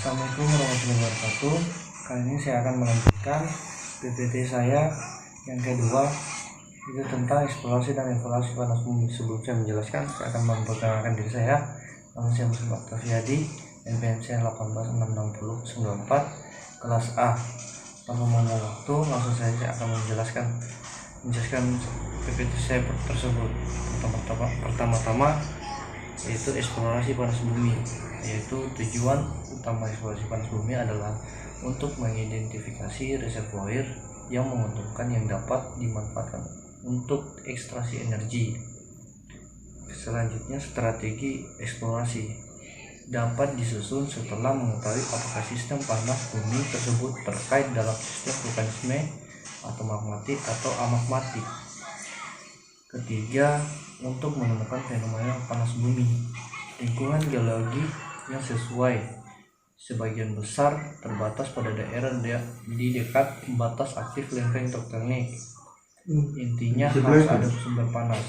Assalamualaikum warahmatullahi wabarakatuh. Kali ini saya akan melanjutkan PPT saya yang kedua, itu tentang eksplorasi dan evaluasi panas bumi. Sebelum saya menjelaskan, saya akan memperkenalkan diri saya. Nama saya Muslim Octaviadi, NPM saya 1866094, kelas A. Tanpa membuang waktu, langsung saja akan menjelaskan PPT saya tersebut. Pertama-tama yaitu eksplorasi panas bumi, yaitu tujuan utama eksplorasi panas bumi adalah untuk mengidentifikasi reservoir yang menguntungkan yang dapat dimanfaatkan untuk ekstraksi energi. Selanjutnya, strategi eksplorasi dapat disusun setelah mengetahui apakah sistem panas bumi tersebut terkait dalam sistem vulkanisme atau magmatik atau amagmatik. Ketiga, untuk menemukan fenomena panas bumi, lingkungan geologi yang sesuai sebagian besar terbatas pada daerah di dekat batas aktif lempeng tektonik. Intinya harus ada sumber panas.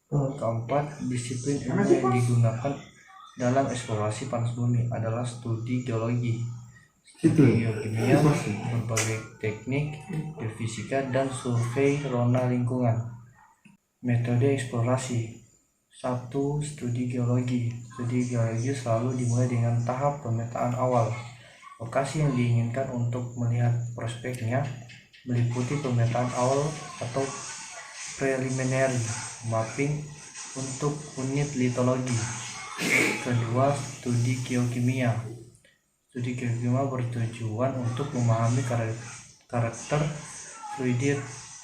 Keempat, disiplin ilmu yang digunakan dalam eksplorasi panas bumi adalah studi geologi, studi geokimia, berbagai teknik, geofisika, dan survei rona lingkungan. Metode eksplorasi. 1. Studi geologi. Studi geologi selalu dimulai dengan tahap pemetaan awal. Lokasi yang diinginkan untuk melihat prospeknya meliputi pemetaan awal atau preliminary mapping untuk unit litologi. Kedua, studi geokimia. Studi geokimia bertujuan untuk memahami karakter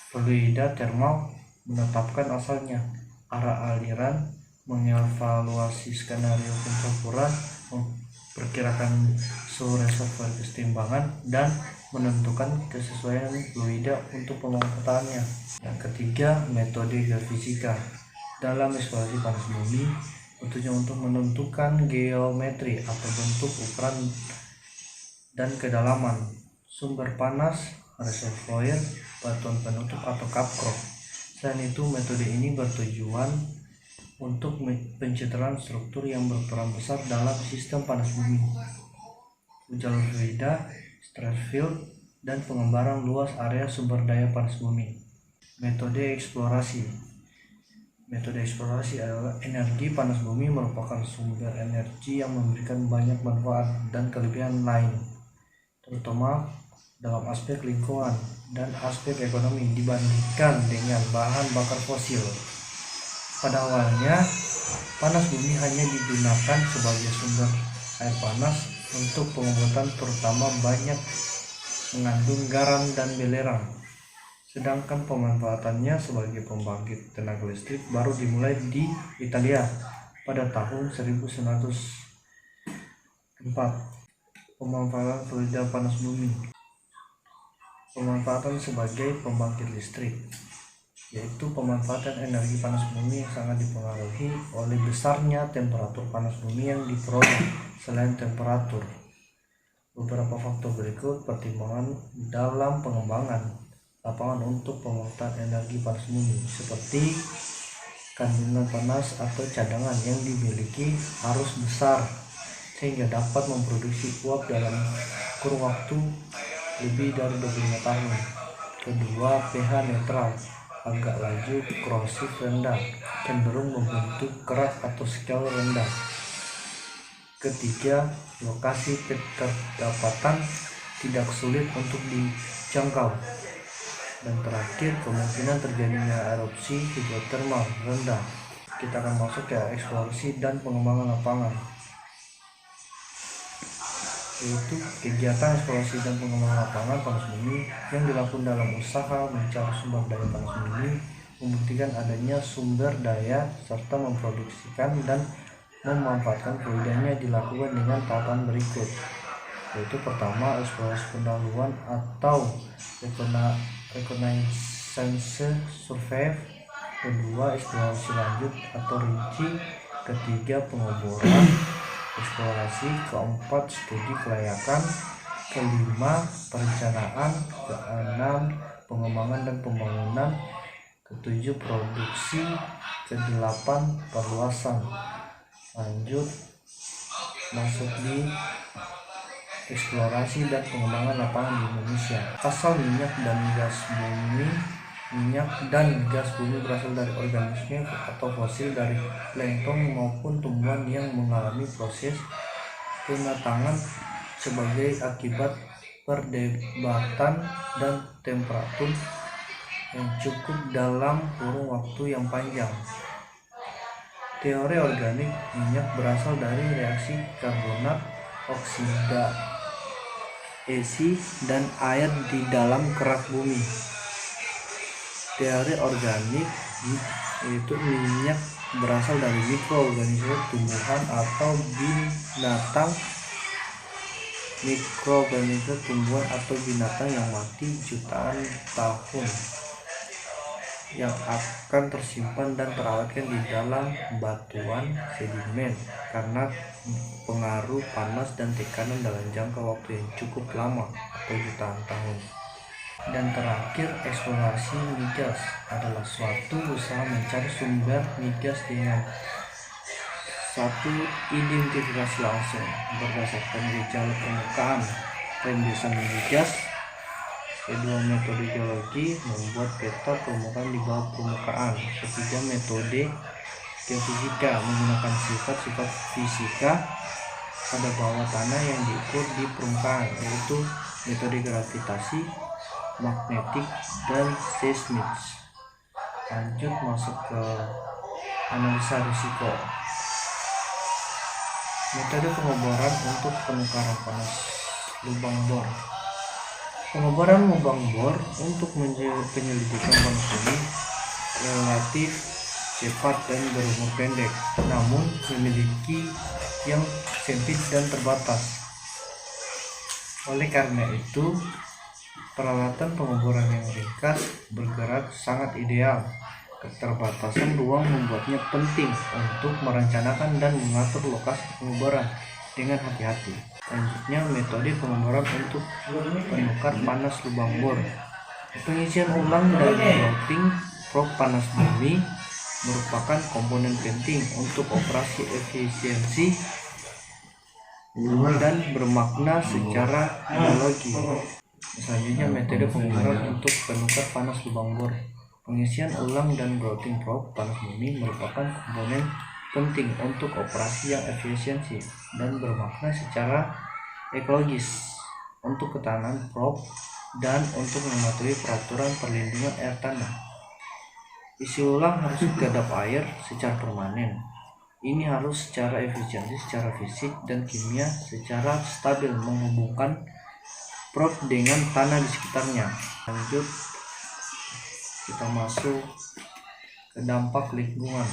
fluida termal, menetapkan asalnya, arah aliran, mengevaluasi skenario pencampuran, memperkirakan suhu reservoir kesetimbangan, dan menentukan kesesuaian fluida untuk pemanfaatannya. Yang ketiga, metode geofisika. Dalam eksplorasi panas bumi, bertujuan untuk menentukan geometri atau bentuk, ukuran, dan kedalaman sumber panas, reservoir, batuan penutup atau kaprok. Selain itu, metode ini bertujuan untuk pencitraan struktur yang berperan besar dalam sistem panas bumi, jalur fluida, stress field, dan pengembaraan luas area sumber daya panas bumi. Metode eksplorasi. Metode eksplorasi adalah energi panas bumi merupakan sumber energi yang memberikan banyak manfaat dan kelebihan lain, terutama dalam aspek lingkungan dan aspek ekonomi dibandingkan dengan bahan bakar fosil. Pada awalnya, panas bumi hanya digunakan sebagai sumber air panas untuk pengobatan, terutama banyak mengandung garam dan belerang. Sedangkan pemanfaatannya sebagai pembangkit tenaga listrik baru dimulai di Italia pada tahun 1904. Pemanfaatan fluida panas bumi. Pemanfaatan sebagai pembangkit listrik, yaitu pemanfaatan energi panas bumi yang sangat dipengaruhi oleh besarnya temperatur panas bumi yang diperoleh. Selain temperatur, beberapa faktor berikut pertimbangan dalam pengembangan lapangan untuk pemanfaatan energi panas bumi, seperti kandungan panas atau cadangan yang dimiliki harus besar sehingga dapat memproduksi uap dalam kurun waktu lebih dari 25 tahun. Kedua, pH netral, agak laju, korosif rendah, cenderung membentuk keras atau scale rendah. Ketiga, lokasi keterdapatan tidak sulit untuk dijangkau. Dan terakhir, kemungkinan terjadinya erupsi hidrotermal rendah. Kita akan masuk ke eksplorasi dan pengembangan lapangan, yaitu kegiatan eksplorasi dan pengembangan lapangan panas bumi yang dilakukan dalam usaha mencari sumber daya panas bumi, membuktikan adanya sumber daya, serta memproduksikan dan memanfaatkan fluidanya dilakukan dengan tahapan berikut, yaitu pertama, eksplorasi pendahuluan atau reconnaissance survey. Kedua, eksplorasi lanjut atau rinci. Ketiga, pengeboran eksplorasi. Keempat, studi kelayakan. Kelima, perencanaan. Keenam, pengembangan dan pembangunan. Ketujuh, produksi. Kedelapan, perluasan. Lanjut masuk di eksplorasi dan pengembangan lapangan di Indonesia. Asal minyak dan gas bumi berasal dari organisme atau fosil dari plankton maupun tumbuhan yang mengalami proses pematangan sebagai akibat perdebatan dan temperatur yang cukup dalam kurun waktu yang panjang. Teori organik minyak berasal dari reaksi karbonat, oksidasi, dan air di dalam kerak bumi. Teori organik yaitu minyak berasal dari mikroorganisme tumbuhan atau binatang. Mikroorganisme tumbuhan atau binatang yang mati jutaan tahun yang akan tersimpan dan terawetkan di dalam batuan sedimen karena pengaruh panas dan tekanan dalam jangka waktu yang cukup lama atau jutaan tahun. Dan terakhir, eksplorasi migas adalah suatu usaha mencari sumber migas dengan satu identifikasi langsung berdasarkan gejala permukaan rembesan migas. Kedua, metode geologi membuat peta permukaan di bawah permukaan. Ketiga, metode geofisika menggunakan sifat-sifat fisika pada bawah tanah yang diukur di permukaan, yaitu metode gravitasi, magnetik, dan seismik. Lanjut masuk ke analisa risiko. Metode pengeboran untuk penukaran panas lubang bor. Pengeboran lubang bor untuk penyelidikan panas bumi relatif cepat dan berumur pendek, namun memiliki yang sempit dan terbatas. Oleh karena itu, peralatan pengeboran yang ringkas bergerak sangat ideal. Keterbatasan ruang membuatnya penting untuk merencanakan dan mengatur lokasi pengeboran dengan hati-hati. Selanjutnya, metode pengeboran untuk penukar panas lubang bor. Pengisian ulang dan routing probe panas bumi merupakan komponen penting untuk operasi efisiensi dan bermakna secara biologi. Selanjutnya, metode pengeboran untuk penukar panas lubang bor. Pengisian ulang dan routing probe panas bumi merupakan komponen penting untuk operasi yang efisiensi dan bermakna secara ekologis untuk ketahanan probe dan untuk mematuhi peraturan perlindungan air tanah. Isi ulang harus kedap air secara permanen. Ini harus secara efisiensi, secara fisik dan kimia secara stabil menghubungkan probe dengan tanah di sekitarnya. Lanjut, kita masuk ke dampak lingkungan,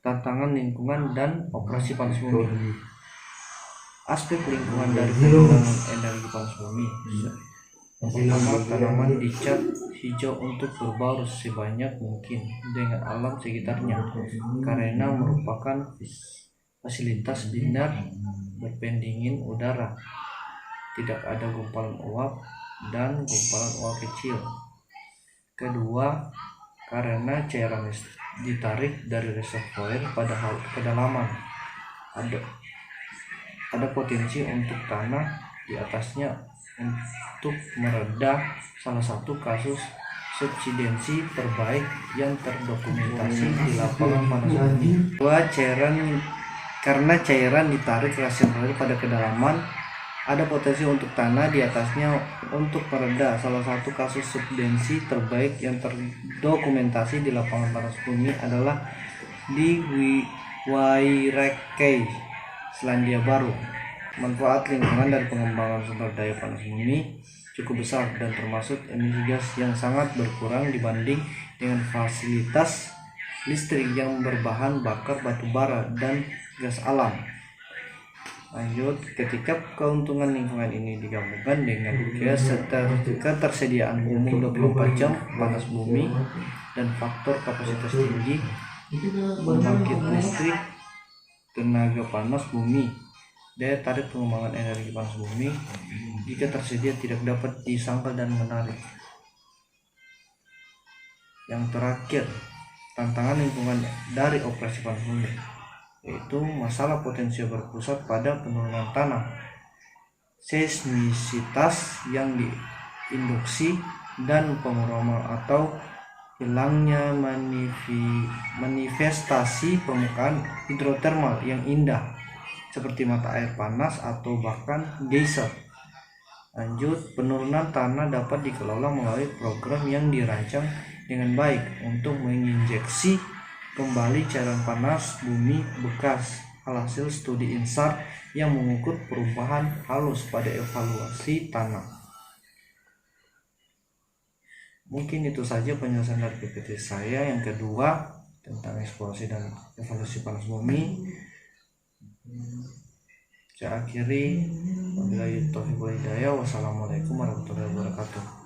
tantangan lingkungan dan operasi panas bumi. Aspek lingkungan dari penggunaan energi panas bumi. Pertama, tanaman dicat hijau untuk berbaur sebanyak mungkin dengan alam sekitarnya karena merupakan fasilitas binar berpendingin udara. Tidak ada gumpalan uap dan gumpalan uap kecil. Kedua, karena cairan ditarik dari reservoir pada kedalaman, ada potensi untuk tanah di atasnya untuk meredah. Salah satu kasus subsidensi terbaik yang terdokumentasi di lapangan panas bumi. Karena cairan ditarik reservoir pada kedalaman, ada potensi untuk tanah di atasnya untuk meredah. Salah satu kasus subsidensi terbaik yang terdokumentasi di lapangan panas bumi adalah di Wairakei, Selandia Baru. Manfaat lingkungan dari pengembangan sumber daya panas bumi cukup besar dan termasuk emisi gas yang sangat berkurang dibanding dengan fasilitas listrik yang berbahan bakar batu bara dan gas alam. Lanjut, ketika keuntungan lingkungan ini digabungkan dengan ketersediaan umum 24 jam panas bumi dan faktor kapasitas tinggi pembangkit listrik tenaga panas bumi, daya tarik pengembangan energi panas bumi jika tersedia tidak dapat disangkal dan menarik. Yang terakhir, tantangan lingkungan dari operasi panas bumi. yaitu masalah potensial berpusat pada penurunan tanah, seismisitas yang diinduksi, dan penguraman atau hilangnya manifestasi permukaan hidrotermal yang indah seperti mata air panas atau bahkan geyser. Lanjut, penurunan tanah dapat dikelola melalui program yang dirancang dengan baik untuk menginjeksi kembali cairan panas bumi bekas. Alhasil studi INSAR yang mengukur perubahan halus pada evaluasi tanah. Mungkin itu saja penjelasan dari PPT saya yang kedua tentang eksplorasi dan evaluasi panas bumi. Saya akhiri. Wabillahi taufiq wal hidayah. Wassalamualaikum warahmatullahi wabarakatuh.